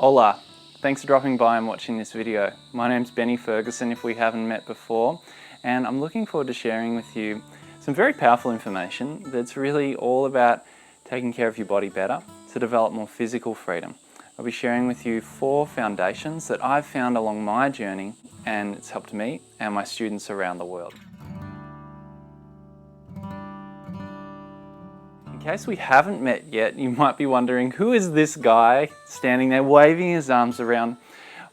Hola, thanks for dropping by and watching this video. My name's Fergusson if we haven't met before, and I'm looking forward to sharing with you some very powerful information that's really all about taking care of your body better to develop more physical freedom. I'll be sharing with you 4 foundations that I've found along my journey, and it's helped me and my students around the world. In case we haven't met yet, you might be wondering, who is this guy standing there waving his arms around?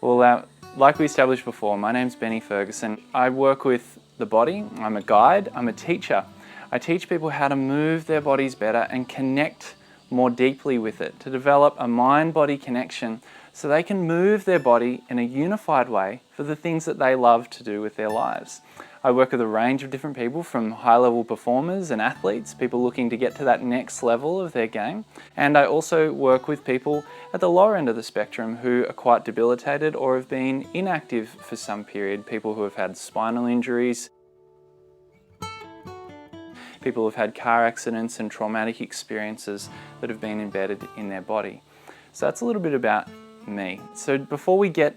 Well, like we established before, my name's Fergusson. I work with the body, I'm a guide, I'm a teacher. I teach people how to move their bodies better and connect more deeply with it, to develop a mind-body connection so they can move their body in a unified way for the things that they love to do with their lives. I work with a range of different people, from high-level performers and athletes, people looking to get to that next level of their game. And I also work with people at the lower end of the spectrum who are quite debilitated or have been inactive for some period, people who have had spinal injuries, people who have had car accidents and traumatic experiences that have been embedded in their body. So that's a little bit about me. So before we get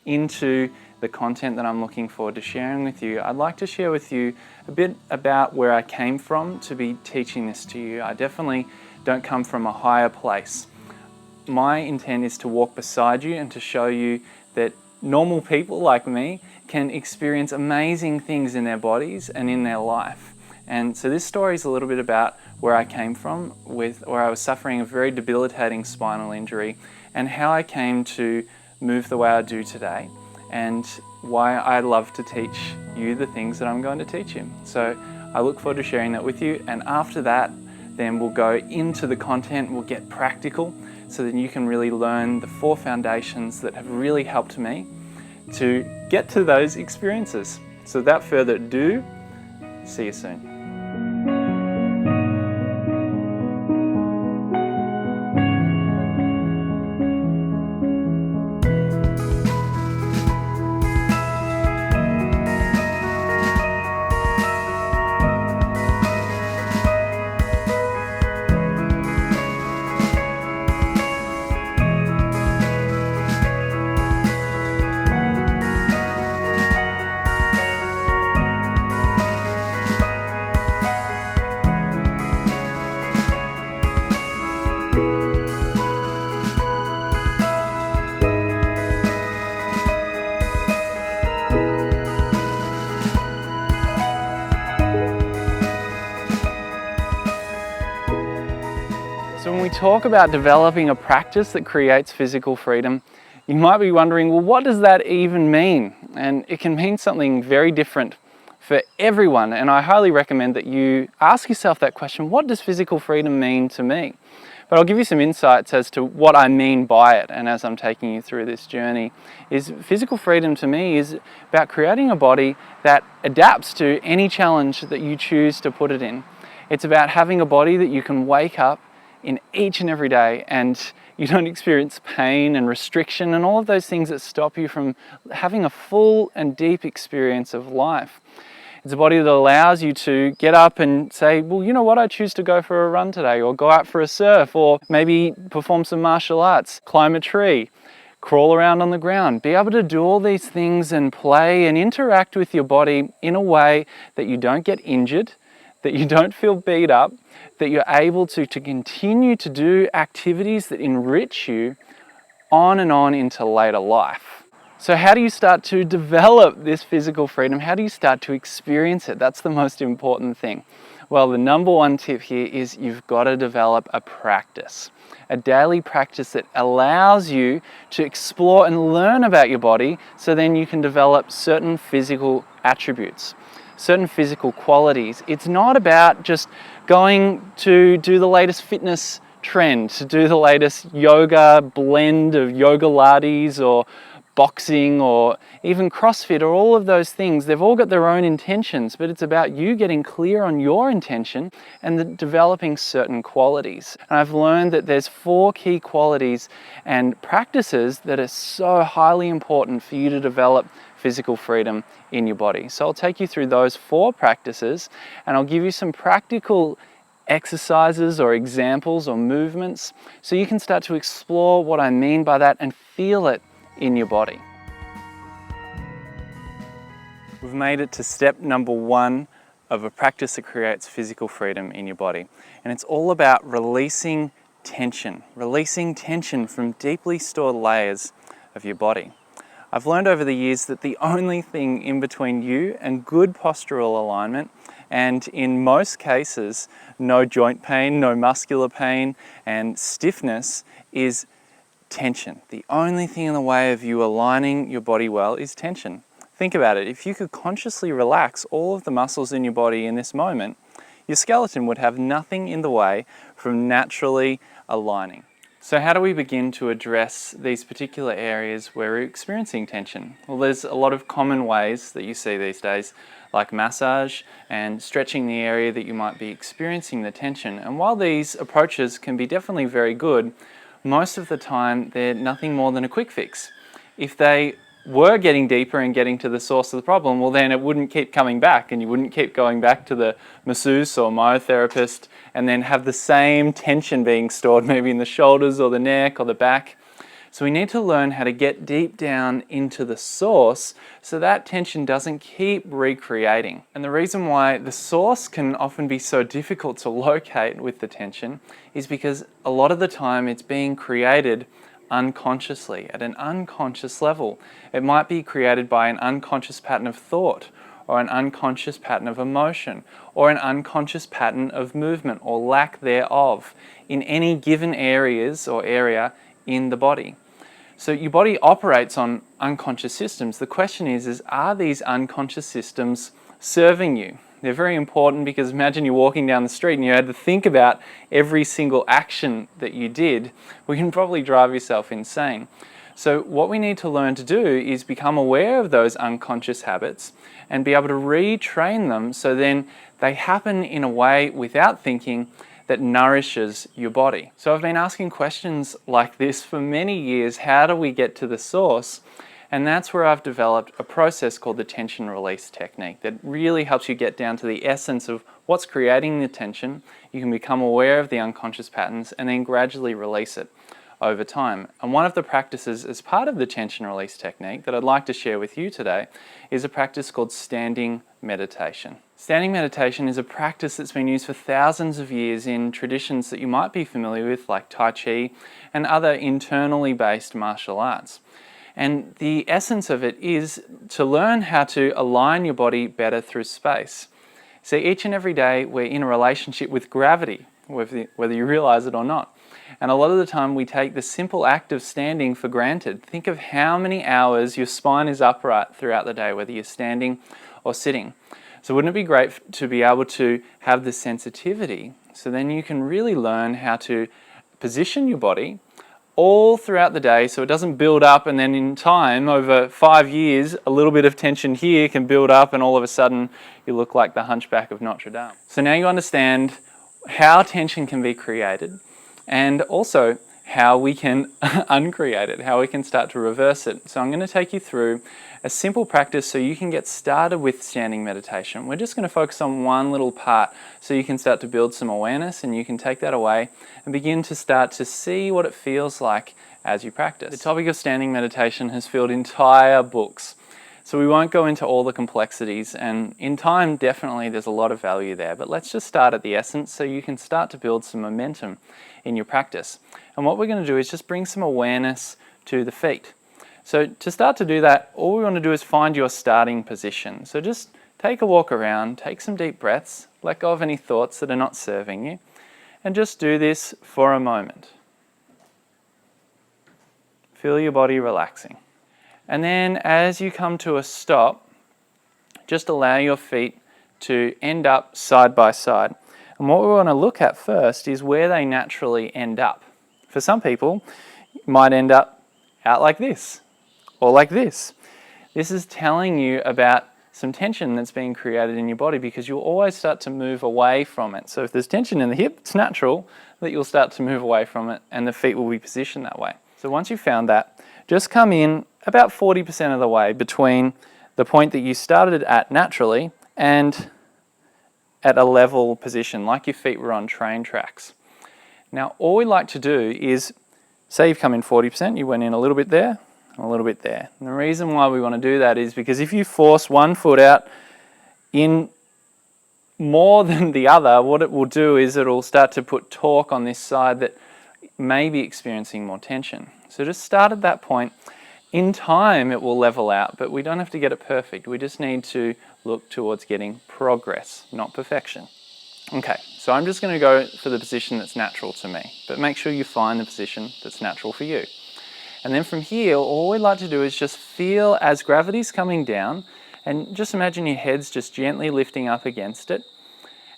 into the content that I'm looking forward to sharing with you, I'd like to share with you a bit about where I came from to be teaching this to you. I definitely don't come from a higher place. My intent is to walk beside you and to show you that normal people like me can experience amazing things in their bodies and in their life. And so this story is a little bit about where I came from, where I was suffering a very debilitating spinal injury, and how I came to move the way I do today, and why I love to teach you the things that I'm going to teach you. So I look forward to sharing that with you, and after that then we'll go into the content, we'll get practical, so that you can really learn the 4 foundations that have really helped me to get to those experiences. So without further ado, see you soon. So when we talk about developing a practice that creates physical freedom, you might be wondering, well, what does that even mean? And it can mean something very different for everyone. And I highly recommend that you ask yourself that question, what does physical freedom mean to me? But I'll give you some insights as to what I mean by it. And as I'm taking you through this journey, is physical freedom to me is about creating a body that adapts to any challenge that you choose to put it in. It's about having a body that you can wake up in each and every day and you don't experience pain and restriction and all of those things that stop you from having a full and deep experience of life. It's a body that allows you to get up and say, well, you know what, I choose to go for a run today, or go out for a surf, or maybe perform some martial arts, climb a tree, crawl around on the ground, be able to do all these things and play and interact with your body in a way that you don't get injured, that you don't feel beat up, that you're able to continue to do activities that enrich you on and on into later life. So how do you start to develop this physical freedom? How do you start to experience it? That's the most important thing. Well, the number 1 tip here is you've got to develop a practice. A daily practice that allows you to explore and learn about your body, so then you can develop certain physical attributes, certain physical qualities. It's not about just going to do the latest fitness trend, to do the latest yoga blend of yoga lattes or boxing or even CrossFit or all of those things. They've all got their own intentions, but it's about you getting clear on your intention and developing certain qualities. And I've learned that there's 4 key qualities and practices that are so highly important for you to develop physical freedom in your body. So I'll take you through those 4 practices, and I'll give you some practical exercises or examples or movements so you can start to explore what I mean by that and feel it in your body. We've made it to step number 1 of a practice that creates physical freedom in your body. And it's all about releasing tension from deeply stored layers of your body. I've learned over the years that the only thing in between you and good postural alignment, and in most cases, no joint pain, no muscular pain, and stiffness, is tension. The only thing in the way of you aligning your body well is tension. Think about it. If you could consciously relax all of the muscles in your body in this moment, your skeleton would have nothing in the way from naturally aligning. So how do we begin to address these particular areas where we're experiencing tension? Well, there's a lot of common ways that you see these days, like massage and stretching the area that you might be experiencing the tension. And while these approaches can be definitely very good, most of the time they're nothing more than a quick fix. If they were getting deeper and getting to the source of the problem, well then it wouldn't keep coming back and you wouldn't keep going back to the masseuse or myotherapist and then have the same tension being stored maybe in the shoulders or the neck or the back. So we need to learn how to get deep down into the source so that tension doesn't keep recreating. And the reason why the source can often be so difficult to locate with the tension is because a lot of the time it's being created unconsciously, at an unconscious level. It might be created by an unconscious pattern of thought, or an unconscious pattern of emotion, or an unconscious pattern of movement, or lack thereof, in any given areas or area in the body. So your body operates on unconscious systems. The question is are these unconscious systems serving you? They're very important because imagine you're walking down the street and you had to think about every single action that you did. We can probably drive yourself insane. So what we need to learn to do is become aware of those unconscious habits and be able to retrain them so then they happen in a way without thinking that nourishes your body. So I've been asking questions like this for many years. How do we get to the source? And that's where I've developed a process called the tension release technique that really helps you get down to the essence of what's creating the tension. You can become aware of the unconscious patterns and then gradually release it over time. And one of the practices as part of the tension release technique that I'd like to share with you today is a practice called standing meditation. Standing meditation is a practice that's been used for thousands of years in traditions that you might be familiar with, like Tai Chi and other internally based martial arts. And the essence of it is to learn how to align your body better through space. See, each and every day we're in a relationship with gravity, whether you realize it or not. And a lot of the time we take the simple act of standing for granted. Think of how many hours your spine is upright throughout the day, whether you're standing or sitting. So wouldn't it be great to be able to have the sensitivity so then you can really learn how to position your body all throughout the day so it doesn't build up and then in time, over 5 years, a little bit of tension here can build up and all of a sudden you look like the Hunchback of Notre Dame. So now you understand how tension can be created and also how we can uncreate it, how we can start to reverse it. So I'm going to take you through a simple practice so you can get started with standing meditation. We're just going to focus on one little part so you can start to build some awareness and you can take that away and begin to start to see what it feels like as you practice. The topic of standing meditation has filled entire books. So we won't go into all the complexities, and in time definitely there's a lot of value there, but let's just start at the essence so you can start to build some momentum in your practice. And what we're going to do is just bring some awareness to the feet. So to start to do that, all we want to do is find your starting position. So just take a walk around, take some deep breaths, let go of any thoughts that are not serving you, and just do this for a moment. Feel your body relaxing. And then as you come to a stop, just allow your feet to end up side by side. And what we want to look at first is where they naturally end up. For some people, it might end up out like this, or like this. This is telling you about some tension that's being created in your body because you'll always start to move away from it. So if there's tension in the hip, it's natural that you'll start to move away from it and the feet will be positioned that way. So once you've found that, just come in about 40% of the way between the point that you started at naturally and at a level position, like your feet were on train tracks. Now, all we like to do is, say you've come in 40%, you went in a little bit there, and a little bit there. And the reason why we want to do that is because if you force one foot out in more than the other, what it will do is it'll start to put torque on this side that may be experiencing more tension. So just start at that point. In time, it will level out, but we don't have to get it perfect. We just need to look towards getting progress, not perfection. Okay, so I'm just going to go for the position that's natural to me, but make sure you find the position that's natural for you. And then from here, all we like to do is just feel as gravity's coming down, and just imagine your head's just gently lifting up against it,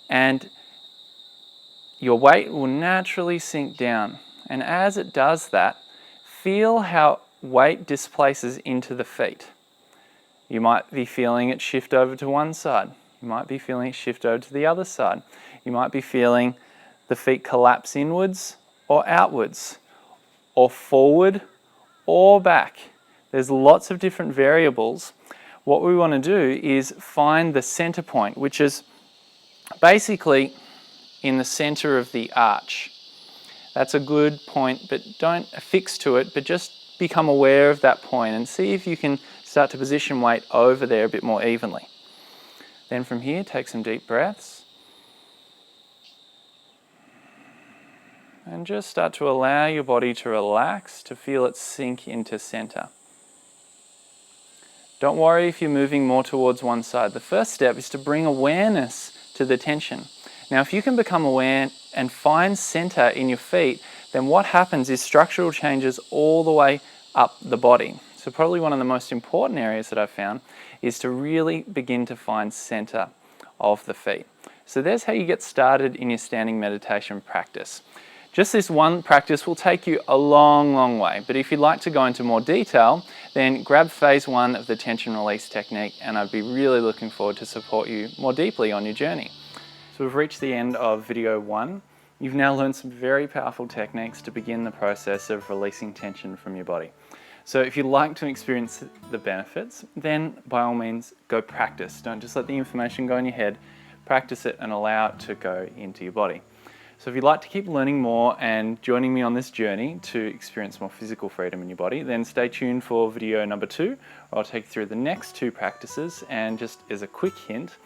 and your weight will naturally sink down. And as it does that, feel how weight displaces into the feet. You might be feeling it shift over to one side. You might be feeling it shift over to the other side. You might be feeling the feet collapse inwards or outwards, or forward or back. There's lots of different variables. What we want to do is find the center point, which is basically in the center of the arch. That's a good point, but don't affix to it, but just become aware of that point and see if you can start to position weight over there a bit more evenly. Then from here, take some deep breaths. And just start to allow your body to relax, to feel it sink into center. Don't worry if you're moving more towards one side. The first step is to bring awareness to the tension. Now, if you can become aware and find center in your feet, then what happens is structural changes all the way up the body. So probably one of the most important areas that I've found is to really begin to find center of the feet. So there's how you get started in your standing meditation practice. Just this one practice will take you a long, long way. But if you'd like to go into more detail, then grab phase 1 of the tension release technique, and I'd be really looking forward to support you more deeply on your journey. So we've reached the end of video 1. You've now learned some very powerful techniques to begin the process of releasing tension from your body. So if you'd like to experience the benefits, then by all means go practice. Don't just let the information go in your head. Practice it and allow it to go into your body. So if you'd like to keep learning more and joining me on this journey to experience more physical freedom in your body, then stay tuned for video number 2, where I'll take you through the next 2 practices. And just as a quick hint,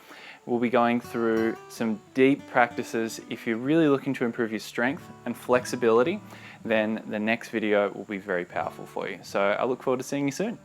we'll be going through some deep practices. If you're really looking to improve your strength and flexibility, then the next video will be very powerful for you. So I look forward to seeing you soon.